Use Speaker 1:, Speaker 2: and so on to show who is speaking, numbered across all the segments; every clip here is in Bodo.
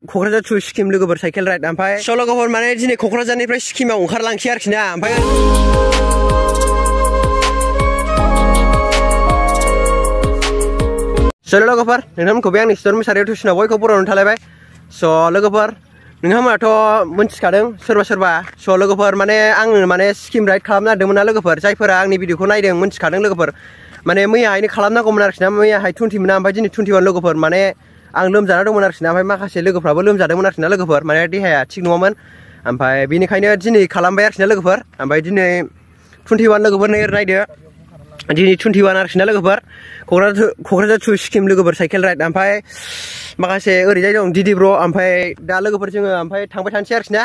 Speaker 1: क'क्राझार टु सिक्किम लोगोफोर साइकेल राइड ओमफ्राय स' लोगोफोर माने दिनै क'क्राझारनिफ्राय सिक्किमाव ओंखारलांसै आरोखि ना ओमफ्राय स' लोगोफोर नोंथांमोनखौ बे आंनि सिटर मोसारियाव टिउसनाव बयखौ बरायनानै थालायबाय स' लोगोफोर नोंथांमोनाथ' मोनथिखादों सोरबा सोरबा स' लोगोफोर माने आङो माने स्किम राइड खालामनो नागिरदोंमोन ना लोगोफोर जायफोरा आंनि भिडिअखौ नायदों मोनथिखादों लोगोफोर माने मैयाहायनो खालामनांगौमोन आरोखि ना मैयाहाय 20 मोना ओमफ्राय दिनै 21 लोगोफोर माने आं लोमजाना दंमोन आरोखि ना ओमफ्राय माखासे लोगोफ्राबो लोमजादोंमोन आरोखि ना लोगोफोर माने देहाया थिग नङामोन ओमफ्राय बेनिखायनो दिनै खालामबाय आरोखि ना लोगोफोर ओमफ्राय दिनै 21 लोगोफोर नायदो दिनै 21 आरोखि ना लोगोफोर क'क्राझार टु सिक्किम लोगोफोर साइकेल राइड ओमफ्राय माखासे ओरैजाय दं दिदि ब्र ओमफ्राय दा लोगोफोर जोङो ओमफ्राय थांबाय थानोसै आरोखि ना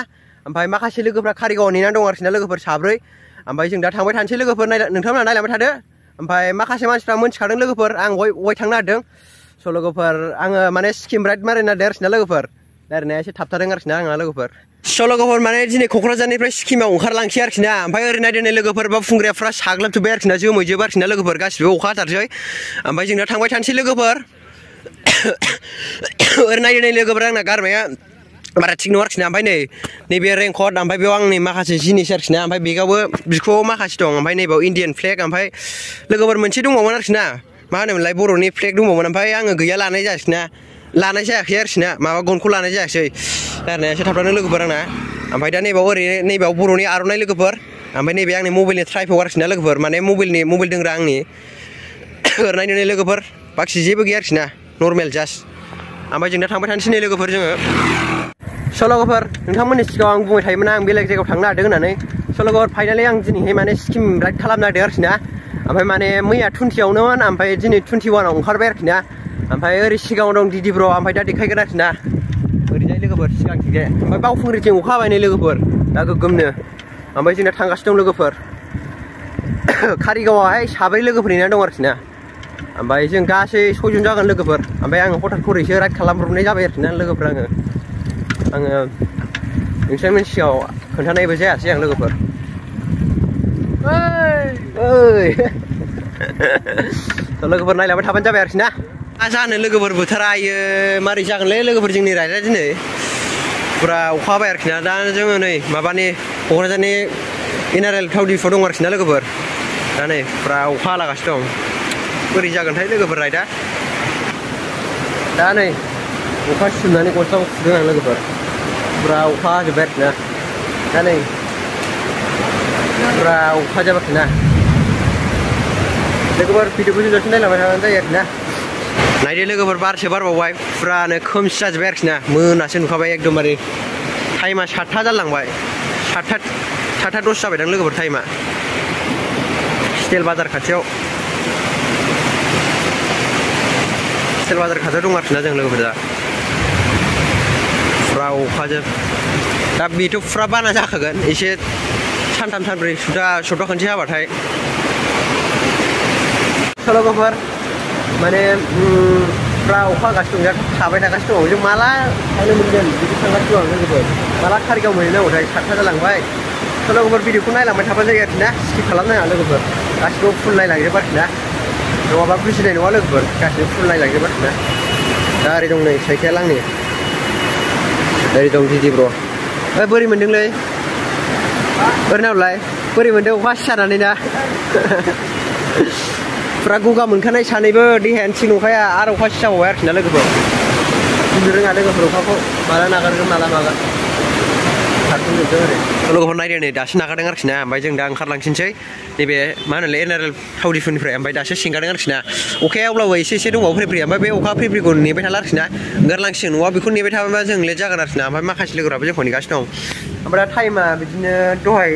Speaker 1: ओमफ्राय माखासे लोगोफ्रा कारिगावआव नेनानै दं आरोखि ना लोगोफोर साब्रै ओमफ्राय जों दा थांबाय थानोसै लोगोफोर नोंथांमोना नायलांबाय थादो ओमफ्राय माखासे मानसिफ्रा मोनथिखादों लोगोफोर आं बय थांनो नागिरदों स' लोगोफोर आङो माने स्किम राइड मारिनो नागिरदों आरोखि ना लोगोफोर रायलायनाया एसे थाबथादों आरोखि ना आंना लोगोफोर स' लोगोफोर माने दिनै क'क्राझारनिफ्राय सिक्किमाव ओंखारलांसै आरोखि ना ओमफ्राय ओरै नायदो लोगोफोर बावखुंग्रिफ्रा साग्लोबजोब्बाय आरोखि ना जोमैजोब आरोखि ना लोगोफोर गासिबो अखा हाथारसै ओमफ्राय जों दा थांबाय थानोसै लोगोफोर ओरै नायदो लोगोफोर आंना गारमाया बारा थिग नङा आरोखि ना ओमफ्राय नैबे रेनकट ओमफ्राय बेयाव आंनि माखासे जिनिस आरोखि ना ओमफ्राय बेगावबो बिखुआव माखासे दं ओमफ्राय नैबाव इण्डियान फ्लेग ओमफ्राय लोगोफोर मोनसे दंबावोमोन आरोखि ना मा होनोमोनलाय बर'नि फ्लेग दंबावोमोन ओमफ्राय आङो गैया लानाय जायाखै आरोखि ना माबा गनखौ लानाय जायाखै रायलायनाया एसे थाबथादों लोगोफोर आंना ओमफ्राय दा नैबाव बर'नि आर'नाइ लोगोफोर ओमफ्राय नैबे आंनि मबाइलनि ट्राइपड आरोखि ना लोगोफोर माने मबाइल दोंग्रा आंनि नायदो लोगोफोर बाखि जेबो गैया आरोखि ना नर्मेल जास्ट ओमफ्राय जों दा थांबाय थानोसै नै लोगोफोर जोङो स' लोगोफोर नोंथांमोननि सिगाङाव आं बुंबाय थायोमोन आं बेलेग जायगायाव थांनो नागिरदों होननानै स' लोगोफोर फाइनालि आं दिनैहाय माने स्किम राइड खालामनो नागिरदों आरोखि ना ओमफ्राय माने मैया 20आवनोमोन ओमफ्राय दिनै 21आव ओंखारबाय आरोखि ना ओमफ्राय ओरै सिगाङाव दं दिदि ब्र ओमफ्य दा देखायगोन आरोखि ना ओरैजाय लोगोफोर सिगांथिंजाय ओमफ्राय बावखुंग्रिथिं अखा हाबाय नै लोगोफोर दा गोगोमनो ओमफ्राय जोंना थांगासिनो दं लोगोफोर कारिगावआवहाय साब्रै लोगोफोर नेनानै दं आरोखि ना ओमफ्राय जों गासै 6 जन जागोन लोगोफोर ओमफ्राय आङो हठात खरैसो राइड खालामब्रबनाय जाबाय आरोखि ना लोगोफोर आङो नोंसोरनि सिगाङाव खोन्थानायबो जायासै आं लोगोफोर लोगोफोर नायलांबाय थाबानो जाबाय आरोखि ना मा जानो लोगोफोर बोथोरा मारै जागोनलै लोगोफोर जोंनि राइडआ दिनै पुरा अखा हाबाय आरोखि ना दा जोङो नै माबानि क'क्राझारनि जेनेरेल थाव डिपुआव दं आरोखि ना लोगोफोर दा नै पुरा अखा हालागासिनो दं बोरै जागोनथाय लोगोफोर राइडआ दा नै अखा सिमनानै गस्लाखौ खुदों आं लोगोफोर पुरा अखा हाजोब्बाय आरोखि ना दा नै पुरा अखा जाबाय आरोखि ना लोगोफोर भिडिअखौ जोंजोंसो नायलांबाय थाबानो जायो आरोखि ना नायदो लोगोफोर बारसो बारबावबाय पुरानो खोमसि जाजोब्बाय आरोखि ना मोनासो नुखाबाय एकदमबारे टाइमा 7था जालांबाय 7था 10 जाबायदां लोगोफोर टाइमा स्टेल बाजार खाथियाव दं आरोखि ना जों लोगोफोर दा पुरा अखाजों दा बेथ' पुरा बाना जाखागोन एसे सानथाम सानब्रै सप्ता खनसे हाबाथाय लोगोफोर माने पुरा अखा हागासिनो दं थाबाय थागासिनो दं जों माला थांनो मोनगोन बिदि थांगासिनो दं लोगोफोर माला कारिगाव मोनहैनांगौथाय 7था जालांबाय स' लोगोफोर भिडिअखौ नायलांबाय थाबा जायो आरोखि ना स्किप खालामनाङा लोगोफोर गासिबो फुल नायलांजोब आरोखि ना नङाबा बुजिनाय नङा लोगोफोर गासिबो फुल नायलांजोब आरोखि ना दा ओरै दं नै साइकेल आंनि ओरै दं दिदि ब्र बोरै मोनदोंलै ओरै नावलाय बोरै मोनदों अखा सिजानानै ना पुरा गगा मोनखानाय सानैबो देहायानो थिग नंखाया आरो अखा सिजाबावबाय आरोखि ना लोगोफोर बुंनो रोङा लोगोफोर अखाखौ माला नागारगोन माला मागोन थाथ'जोबदों ओरै लोगोफोर नायदो नै दासो नागारदों आरोखि ना ओमफ्राय जों दा ओंखारलांफिनसै नैबे मा होनोलै जेनेरेल थाव डिपुनिफ्राय ओमफ्राय दासो सिंगादों आरोखि ना अखाया अब्लाबो एसे दंबावो फ्रि फ्रि ओमफ्राय बे अखा फ्रि फ्रिखौ नेबाय थाला आरोखि ना ओंखारलांसिगोन नङा बेखौ नेबाय थाबा जों लेट जागोन आरोखि ना ओमफ्राय माखासे लोगोफोराबो जोंखौ नेगासिनो दं ओमफ्राय दा टाइमा बिदिनो दहाय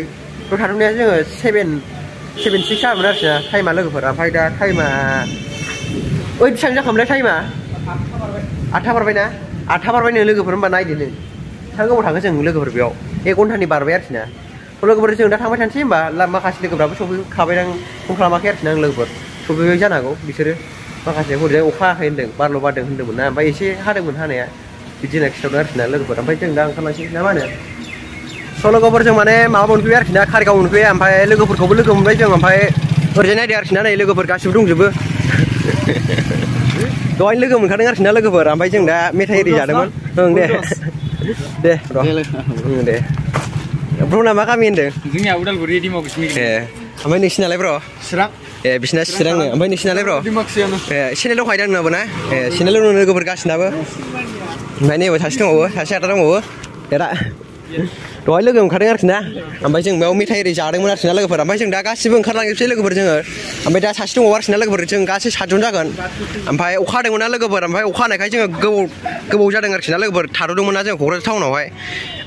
Speaker 1: थाथ'नाया जोङो 7:06 जाबायमोन आरोखि ना टाइमा लोगोफोर ओमफ्राय दा टाइमा बेसेबां जाखांबाय टाइमा 8था बारबाय ना 8था बारबाय नो लोगोफोर होमबा नायदो नों बेसेबां गोबाव थाङो जों लोगोफोर बेयाव 1 घन्टानि बारबाय आरोखि ना लोगोफोर जों दा थांबाय थानोसै होमबा माखासे लोगोफ्राबो सफैखाबायदां फन खालामाखै आरोखि ना आं लोगोफोर सफैबाय जानो हागौ बिसोरो माखासे हरैजाय अखा हायाखै होन्दों बारल' बारदों होन्दोंमोन ना ओमफ्राय एसे हादोंमोन हानाया बिदि होनना खिन्थादों आरोखि ना लोगोफोर ओमफ्राय जों दा ओंखारलांसै ना मा होनो स' लोगोफोर जों माने माबा मोनफैबाय आरोखि ना कारिगाव मोनफैबाय ओमफ्राय लोगोफोरखौबो लोगो मोनबाय जों ओमफ्राय ओरैजाय नायदो आरोखि ना नै लोगोफोर गासिबो दंजोबो दहायनो लोगो मोनखादों आरोखि ना लोगोफोर ओमफ्राय जों दा मेथाइ एरि जादोंमोन ओं दे दे दे ब्र'ना मा गामि होनदों
Speaker 2: जोंनिया उदालगुरि डिमाकुसि
Speaker 1: ए ओमफ्राय नोंसिनालाय ब्र'
Speaker 2: चिरां
Speaker 1: ए बिसिना चिरांनो ओमफ्राय नोंसिनालाय ब्र'
Speaker 2: डिमाकुसियानो
Speaker 1: ए चेनेल दंखायो नोंनाबो ना ए चेनेल दं लोगोफोर गासिनाबो ओमफ्राय नैबे सासे दंबावो सासे आदा दंबावो एरा दहाय लोगो ओंखारदों आरोखि ना ओमफ्राय जों बेयाव मेथाइ एरि जादोंमोन आरोखि ना लोगोफोर ओमफ्राय जों दा गासिबो ओंखारलांजोबसै लोगोफोर जोङो ओमफ्राय दा सासे दंबावो आरोखि ना लोगोफोर जों गासै 7 जन जागोन ओमफ्राय अखा हादोंमोन ना लोगोफोर ओमफ्राय अखा हानायखाय जोङो गोबाव जादों आरोखि ना लोगोफोर थाद'दोंमोन ना जों क'क्राझार टाउनावहाय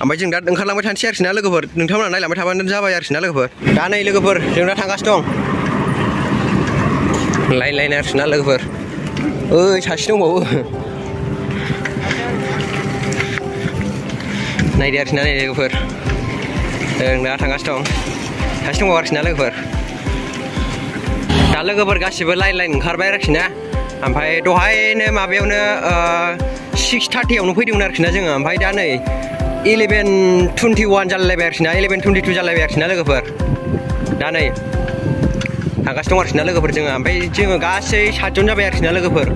Speaker 1: ओमफ्राय जों दा ओंखारलांबाय थानोसै आरोखि ना लोगोफोर नोंथांमोना नायलांबाय थाबानो जाबाय आरोखि ना लोगोफोर दा नै लोगोफोर जों दा थांगासिनो दं लाइन आरोखि ना लोगोफोर ओइ सासे दंबावो नायदो आरोखि ना नै लोगोफोर जों दा थांगासिनो दं सासे दंबावो आरोखि ना लोगोफोर दा लोगोफोर गासिबो लाइन ओंखारबाय आरोखि ना ओमफ्राय दहायनो माबायावनो 6:30आवनो फैदोंमोन आरोखि ना जोङो ओमफ्राय दा नै 11:21 जालायबाय आरोखि ना 11:22 जालायबाय आरोखि ना लोगोफोर दा नै थांगासिनो दं आरोखि ना लोगोफोर जोङो ओमफ्राय जोङो गासै 7 जन जाबाय आरोखि ना लोगोफोर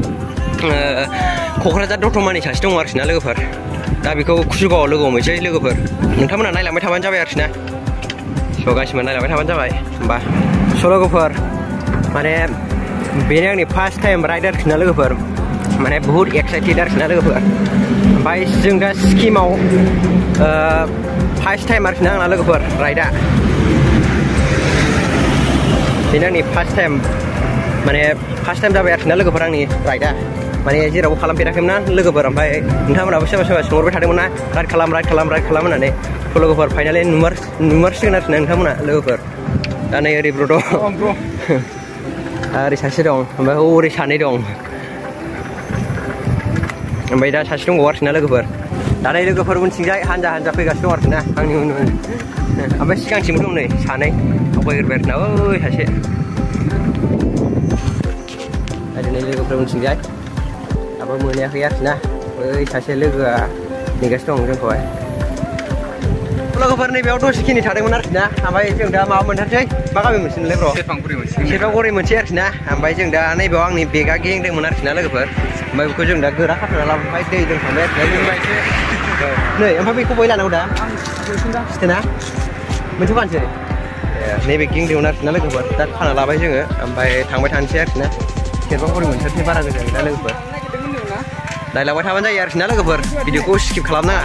Speaker 1: क'क्राझार दतमानि सासे दङ आरोखि ना लोगोफोर दा बेखौ कुसुगावआव लोगो हमहैसै लोगोफोर नोंथांमोना नायलांबाय थाबानो जाबाय आरोखि ना स' गासिबो नायलांबाय थाबानो जाबाय होमबा स' लोगोफोर माने बेनो आंनि फार्स्ट टाइम राइड आरोखि ना लोगोफोर माने बुहुत एक्साइटेड आरोखि ना लोगोफोर ओमफ्राय जों दा सिक्किमाव फार्स्ट टाइम आरोखि ना आंना लोगोफोर राइडआ बेनो आंनि फार्स्ट टाइम माने फार्स्ट टाइम जाबाय आरोखि ना लोगोफोर आंनि राइडआ माने जेरावबो खालामफेराखैमोन ना लोगोफोर ओमफ्राय नोंथांमोनाबो सोरबा सोंहरबाय थादोंमोन ना राइड खालाम होननानै लोगोफोर फाइनालि नुमारसिगोन आरोखि ना नोंथांमोना लोगोफोर दा नै ओरै ब्र' दं ओरै सासे दं ओमफ्राय ओरै सानै दं ओमफ्राय दा सासे दंबावो आरोखि ना लोगोफोर दा नै लोगोफोर उनथिंजाय हानजा फैगासिनो दं आरोखि ना आंनि उन ओमफ्राय सिगांथिंबो दं नै सानै आवगायग्रोबाय आरोखि ना ओइ सासे आरो नै लोगोफोर उनथिंजाय दाबो मोनायाखै आरोखि ना ओइ सासे लोगोआ नेगासिनो दं जोंखौहाय लोगोफोर नैबेयाव दसेखिनि थादोंमोन आरोखि ना ओमफ्राय जों दा माबा मोनथारसै मा गामि मोनसेमोनलाय ब्र' सेरफांगुरि मोनसे आरोखि ना ओमफ्राय जों दा नैबेयाव आंनि बेगआ गेंदोंमोन आरोखि ना लोगोफोर ओमफ्य बेखौ जों दा गोरा खाथायना लाबोबाय दै लोंखांबाय आरोखि नै ओमफ्राय बेखौ बहाय लानांगौ दा स्टेना मोनसे फानसै नैबे गेंदोंमोन आरोखि ना लोगोफोर दा खाना लाबाय जोङो ओमफ्राय थांबाय थानोसै आरोखि ना सेरफांगुरि मोनसे बारा गोजान गैला लोगोफोर नायलांबाय थाबानो जायो आरोखि ना लोगोफोर भिडिअखौ स्किप खालामनाङा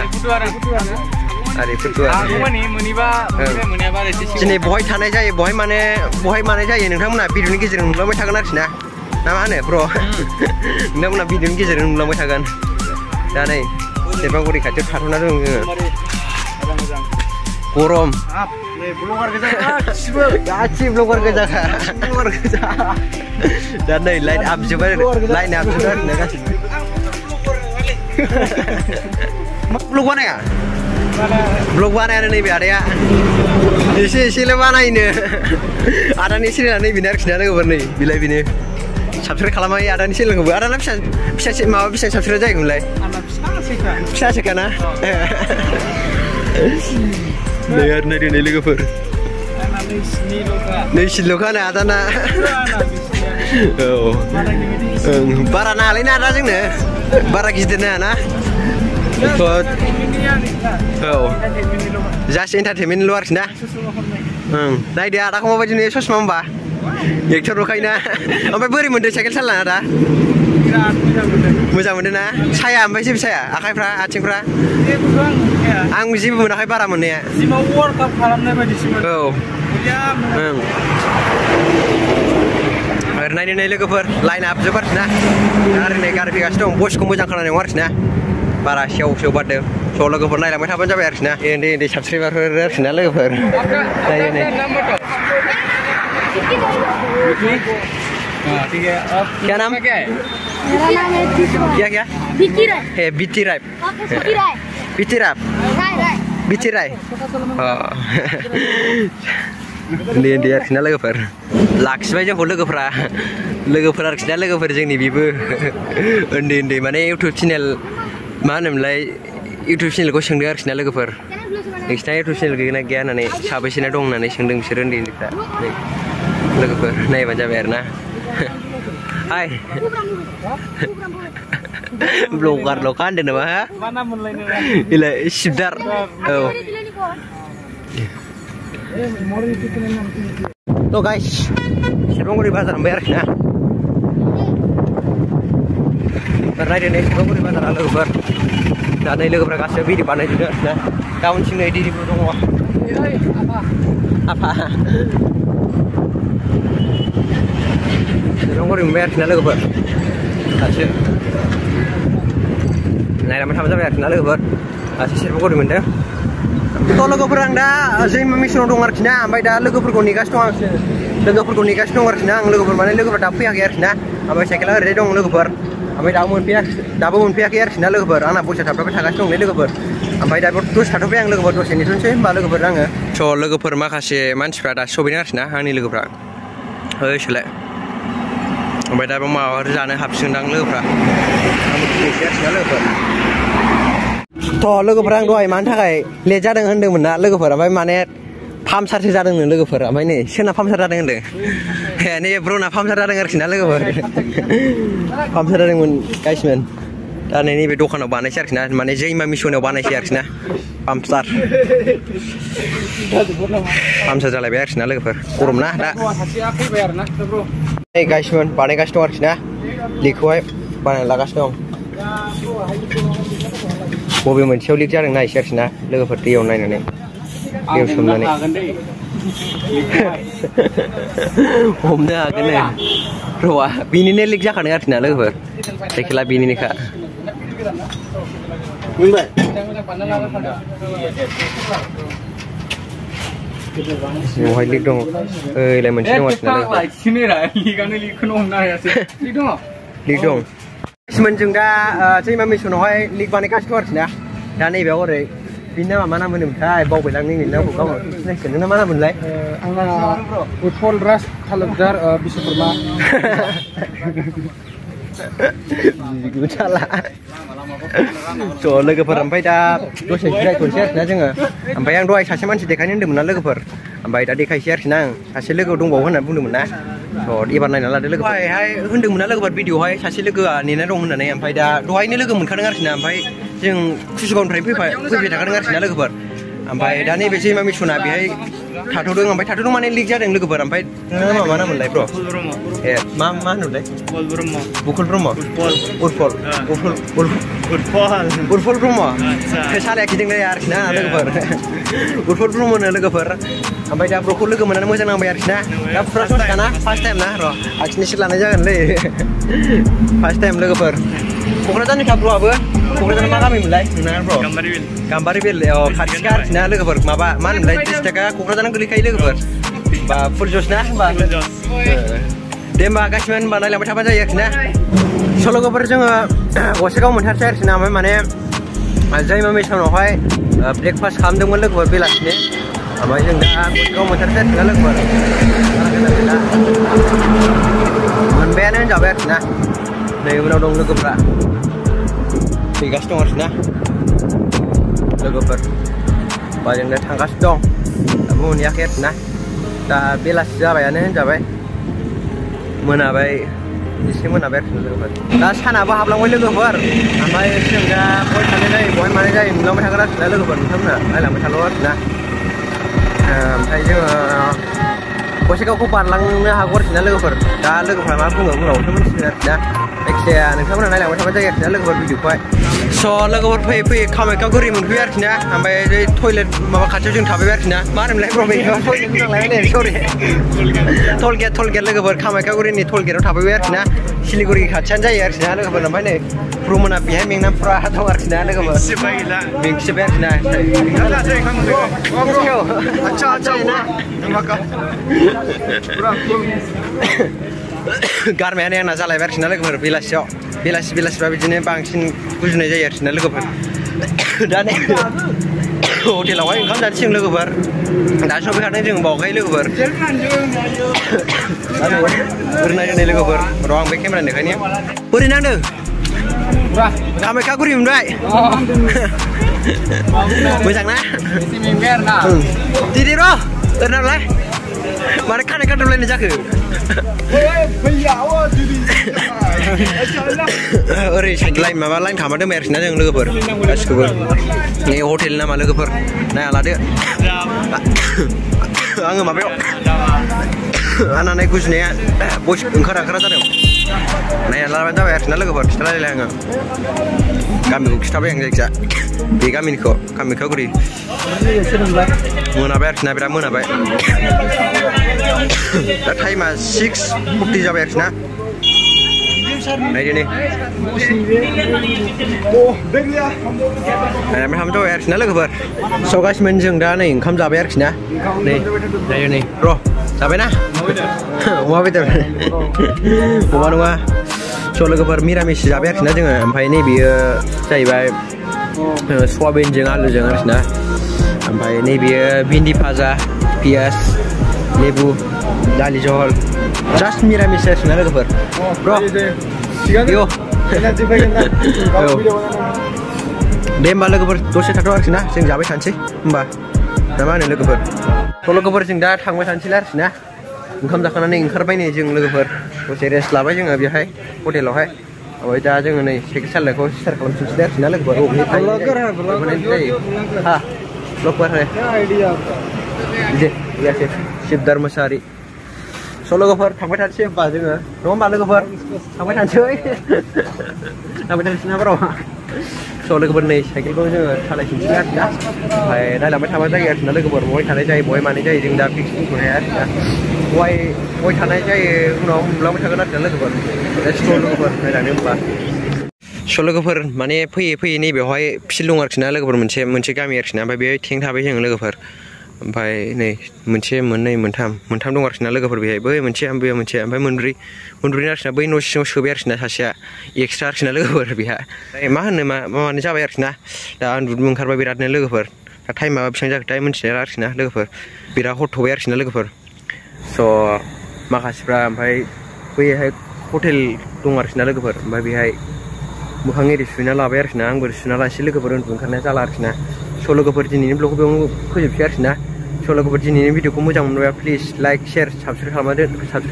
Speaker 1: दिनै बहाय थानाय जायो बहाय मानाय जायो नोंथांमोना भिडिअनि गेजेरजों नुलांबाय थागोन आरोखि ना मा होनो ब्र' नोंथांमोना भिडिअनि गेजेरजों नुलांबाय थागोन दा नै सेरफांगुरि खाथियाव थाथ'ना दं जोङो गरम गासिबो ब्लगार गोजाखा दा नै लाइन आपजोब्बाय आरोखि ना गासिबो ब्लग बानाया ब्लग बानायानो नैबे आदाया एसेल' बानायनो आदानि चेनेला नैबेनो आरोखि ना लोगोफोर नै बिलाय बेनो साबसक्राइब खालामायो आदानि चेनेलखौबो आदाना फिसा माबा बेसेबां साबसक्राइब जायोमोनलाय फिसासोखा ना नै आरो नायदो नै लोगोफोर नैसिनल'खा ना आदाना औ बारा नाङालै ना आदा जोंनो बारा गिदिर नाङा ना औ जास्ट एन्टारटेनमेन्टल' आरोखि ना नायदो आदाखौ माबायदि नुयो ससमा होनबा एक्टरल'खाय ना ओमफ्राय बोरै मोनदों साइकेल सालायना आदा मोजां मोनदों ना साया ओमफ्राय जेबो साया आखाइफ्रा आथिंफ्रा आं जेबो मोनाखै बारा मोननाया औ नायनो नै लोगोफोर लाइन आपजोब आरोखि ना आरो नै गारि फैगासिनो दं बयसखौ मोजां खोनानाय नङा आरोखि ना बारा सेव बारदों स' लोगोफोर नायलांबाय थाबानो जाबाय आरोखि ना उन्दै साबसक्राइबारफोर आरोखि ना लोगोफोर नायो नै क्या नाम क्या है क्या बीती राय उन्दै आरोखि ना लोगोफोर लाखिबाय जोंखौ लोगोफोरा आरोखि ना लोगोफोर जोंनि बेबो उन्दै माने इउटुब चेनेल मा होनोमोनलाय इउटुब चेनेलखौ सोंदों आरोखि ना लोगोफोर नोंसिना इउटुब चेनेल गैया गैया होननानै साबैसेना दं होननानै सोंदों बिसोर उन्दैनिफ्रा लोगोफोर नायबानो जाबाय आरो ना हाय Blokar lokan dan apa?
Speaker 2: Mana mulai
Speaker 1: Gila, Sibdar. Oh. Tuh guys, Sirbanguri bazar bayar ya. Karena dia nih Sirbanguri bazar ala ubar. Dan ini logo berkasih video panai juga. Nah, tahun sini di Brodong wah. Apa? Sirbanguri bayar sini logo ber. Kasih. Nah, nama sama bayar sini logo ber. Kasih Sirbanguri mending. Kalau logoफोर आं दा जैमा मिसनाव दं आरोखि ना ओमफ्राय दा लोगोफोरखौ नेगासिनो दं आं लोगोफोरखौ नेगासिनो दं आरोखि ना आं लोगोफोर माने लोगोफोर दाबो फैयाखै आरोखि ना ओमफ्राय साइकेला ओरैनो दं लोगोफोर ओमफ्राय दाबो मोनफैयाखै आरोखि ना लोगोफोर आंना बयसा थाबथाबाय थागासिनो दंलै लोगोफोर ओमफ्राय दा दसे थाथ'बाय आं लोगोफोर दसे नेथ'नोसै होमबा लोगोफोर आङो स' लोगोफोर माखासे मानसिफ्रा दा सफैदों आरोखि ना आंनि लोगोफ्रा सोलाय ओमफ्राय दा माबाफोर जानो हाबसिगोनदां लोगोफ्रा आंबो फैनोसै आरोखि ना लोगोफोर थ' लोगोफोर आं दहाय मानि थाखाय लेट जादों होन्दोंमोन ना लोगोफोर ओमफ्राय माने पाम्पसारसो जादोंनो लोगोफोर ओमफ्राय नै सोरना पाम्पसार जादों होन्दों नै ब्र'ना पाम्पसार जादों आरोखि ना लोगोफोर पाम्पसार जादोंमोन गाइसमोन दा नै नैबे दखानाव बानायसै आरोखि ना माने जैमा मिसनाव बानायसै आरोखि ना पाम्पसार जालायबाय आरोखि ना लोगोफोर गरम ना दा नै गाइसमोन बानायगासिनो दं आरोखि ना लिगखौहाय बानायना लागासिनो दं बबे मोनसेयाव लिक जादों नायसै आरोखि ना लोगोफोर दैयाव नायनानै दैयाव सोमनानै हमनो हागोन र'आ बिनिनो लिक जाखादों आरोखि ना लोगोफोर साइकेला बिनिनोखा बेवहाय लिक दं ओइलाय मोनसे दं आरोखि ना लिक दं जों दा जैमा मिसनावहाय लिग बानायगासिनो दं आरोखि ना दा नैबेयाव ओरै बिनि नामा मा नाम होनोमोनथाय बावबायलां नैबे नामखौ गावनो सिनायसिगोन नोंना मा नाम मोनलाय
Speaker 2: आंना उत्पल राज तालुकदार बिश्वकर्मा
Speaker 1: गुचाला थ' लोगोफोर ओमफ्राय दा दसे जिरायथ'नोसै आरोखि ना जोङो ओमफ्राय आं दहाय सासे मानसि देखायनो होन्दोंमोन ना लोगोफोर ओमफ्राय दा देखायसै आरोखि ना आं सासे लोगो दंबावो होननानै बुंदोंमोन ना थ' एबार नायना लादो लोगो दहायहाय होन्दोंमोन ना लोगोफोर भिडिअ'आवहाय सासे लोगोआ नेना दं होननानै ओमफ्राय दा दहायनो लोगो मोनखादों आरोखि ना ओमफ्य जों कुसुगावनिफ्राय फैबाय थाखादों आरोखि ना लोगोफोर ओमफ्य दा नैबे जैमा मिसना बेहाय थाथ'दों ओमफ्य थाथ'दों माने लिक जादों लोगोफोर ओमफ्य नोंना मा नाममोनलाय ब्र' ए मा होनोमोनलाय बुकुल ब्रह्म उरफल ब्रह्म सालाया खिदोंलाय आरोखि ना लोगोफोर उरफल ब्रह्मनो लोगोफोर ओमफ्य दा ब्र'खौ लोगो मोननानै मोजां नांबाय आरोखि ना दा फुरा सस्ताना फार्स्ट टाइम ना र' आखिनिसो लानाय जागोनलै फार्स्ट टाइम लोगोफोर क'क्राझारनिखा ब्र'आबो क'क्राझार मा गामिमोनलाय नोंना ब्र' गाम्बारि बिल खाथिखा आरोखि ना लोगोफोर माबा मा होनोमोनलाय डिस्ट्रिक्टआ क'क्राझारानो गोलैखायो लोगोफोर बा फुलजस ना होमबा दे होमबा गासिबो होनबा नायलांबाय थाबानो जायो आरोखि ना स' लोगोफोर जोङो गसाइगाव मोनथारसै आरोखि ना ओमफ्राय माने जैमा मिसनावहाय ब्रेकफास्ट खालामदोंमोन लोगोफोर बेलासिनि ओमफ्राय जों दा गसाइगाव मोनथारसै आरोखि ना लोगोफोर मोनबायानो होनजाबाय आरोखि ना नै उनाव दं लोगोफ्रा फैगासिनो दं आरोखि ना लोगोफोर बा जों दा थांगासिनो दं दाबो मोनहैयाखै आरोखि ना दा बेलासि जाबायानो होनजाबाय मोनाबाय एसे मोनाबाय आरोखि लोगोफोर दा सानाबो हाबलांबाय लोगोफोर ओमफ्राय जों दा बहाय थानाय जायो बहाय मानाय जायो नुलांबाय थागोन आरोखि ना लोगोफोर नोंथांमोना नायलांबाय थाल' आरोखि ना ओमफ्राय जोङो गसाइगावखौ बारलांनो हागौ आरोखि ना लोगोफोर दा लोगोफ्रा मा बुङो उनावसो मिथिसिगोन आरोखि ना जायखिजाया नोंथांमोना नायलांबाय थाबाय जायो आरोखि ना लोगोफोर भिडिअखौहाय स' लोगोफोर फैयै कामाख्यागुरि मोनफैबाय आरोखि ना ओमफ्राय टयलेट माबा खाथियाव जों थाबाय आरोखि ना मा होनोमोनलाय प्रब्लेम टयलेट होनलांलायबाय नै सरि टलगेट लोगोफोर कामाख्यागुरिनि टलगेटआव थाबाय आरोखि ना सिलिगुरि खाथियानो जायो आरोखि ना लोगोफोर ओमफ्राय नै ब्रह्मना बेहाय मेंना फुरा दं आरोखि ना लोगोफोर मेंसिबाय आरोखि ना गारमायानो आंना जालायबाय आरोखि ना लोगोफोर बेलासिबा बिदिनो बांसिन गुजुनाय जायो आरोखि ना लोगोफोर दा नै हटेलावहाय ओंखाम जानोसै लोगोफोर दा सफैखादों जों बावखायो लोगोफोर ओरैनाय लोगोफोर र' आं बे केमेरा देखायनि बोरै नांदों कामाख्यागुरि मोनबाय मोजां ना दिदि र' ओरैनालाय माने खानाय खाथबलायनाय जाखो ओरै साइड लाइन माबा लाइन खालामना दोनबाय आरोखि ना जों लोगोफोर गासिखौबो नै हटेल नामा लोगोफोर नाया लादो आङो माबायाव आंना गुजुनाया बयस ओंखारा जादों नाया लाबानो जाबाय आरोखि ना लोगोफोर खिथालायलाय आङो गामिखौ खिथाबाय आं जायखिया बे गामिखौ गुरि मोनाबाय आरोखि ना बिराद मोनाबाय दा टाइमा 6:40 जाबाय आरोखि ना नायदो नै नायनानै जाबाय आरोखि ना लोगोफोर स' गासिमोन जों दा नै ओंखाम जाबाय आरोखि ना नै नायदो नै र' जाबायना अमा बेदर अमा नङा स' लोगोफोर मिरामिस जाबाय आरोखि ना जोङो ओमफ्राय नै बियो जाहैबाय सयाबिनजों आलुजों आरोखि ना ओमफ्राय नै बियो भिन्दि भाजा पियाज लेबु दालि जहल जास्ट मिरामिस आरोखि ना लोगोफोर दे होमबा लोगोफोर दसे थाथ' आरोखि ना जों जाबाय थानोसै होमबा ना मा होनो लोगोफोर थ' लोगोफोर जों दा थांबाय थानोसैलाय आरोखि ना ओंखाम जाखांनानै ओंखारबाय नै जों लोगोफोर दसे रेस्ट लाबाय जोङो बेहाय हटेलावहाय ओमफ्राय दा जोङो नै साइकेल सालायनायखौ स्टार्ट खालामफिनसै आरोखि ना लोगोफोर हा ब्लगफोर है शिबदार मोसाहारि स' लोगोफोर थांबाय थानोसै होमबा जोङो नङा होमबा लोगोफोर थांबाय थानोसै ना बाराव स' लोगोफोर नै साइकेलखौ जोङो सालायफिनसै आरोखि ना ओमफ्राय रायलांबाय थाबा जायो आरोखि ना लोगोफोर बहाय थानाय जायो बहाय मानाय जायो जों दा फिक्स बुंथ'नो हाया आरोखि ना बहाय थानाय जायो उनाव मोनलांबाय थागोन आरोखि ना लोगोफोर लोगोफोर नायलांनो होमबा स' लोगोफोर माने फैयै नैबेवहाय फिल्ड दं आरोखि ना लोगोफोर मोनसे गामि आरोखि ना ओमफ्राय बेहाय टेंक थाबाय जों लोगोफोर ओमफ्राय नै मोनसे मोननै मोनथाम दं आरोखि ना लोगोफोर बेहाय बै मोनसे ओमफ्राय मोनब्रै आरोखि ना बै न' सिङाव सोबाय आरोखि ना सासेया एक्सट्रा आरोखि ना लोगोफोर बेहा मा होनो मानो जाबाय आरोखि ना दा उन्दुनो ओंखारबाय बिरादनो लोगोफोर दा टाइमा बेसेबां जाखोथाय मिन्थिनाय आरोखि ना लोगोफोर बिराद हर थ'बाय आरोखि ना लोगोफोर स' माखासेफ्रा ओमफ्राय बैहाय हटेल दं आरोखि ना लोगोफोर ओमफ्राय बेहाय मोखां एरि सुना लाबाय आरोखि ना आंबो सुना लासै लोगोफोर उन्दुनो ओंखारनाया जाला आरोखि ना स' लोगोफोर दिनैनि ब्लगखौ बेयावनो फोजोबसै आरोखि ना स' लोगोफोर दिनैनि भिडिअखौ मोजां मोनोबा प्लिज लाइक शेयार साबस्क्राइब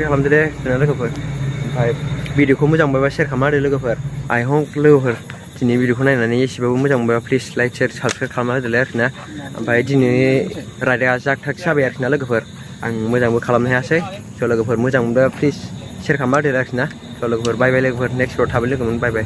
Speaker 1: खालामदो दे लोगोफोर ओमफ्राय भिडिअखौ मोजां मोनोबा शेयार खालामना होदो लोगोफोर आइ हप लोगोफोर दिनै भिडिअखौ नायनानै एसेबाबो मोजां मोनोबा प्लिज लाइक शेयार साबस्क्राइब खालामना होदोलाय आरोखि ना ओमफ्राय दिनै रायलाया जाक जाबाय आरोखि ना लोगोफोर आं मोजांबो खालामनो हायासै स' लोगोफोर मोजां मोनोबा प्लिज शेयार खालामना होदो आरोखि ना स' लोगोफोर बाय लोगोफोर नेक्स्ट भिडिअ थाबै लोगो मोन बाय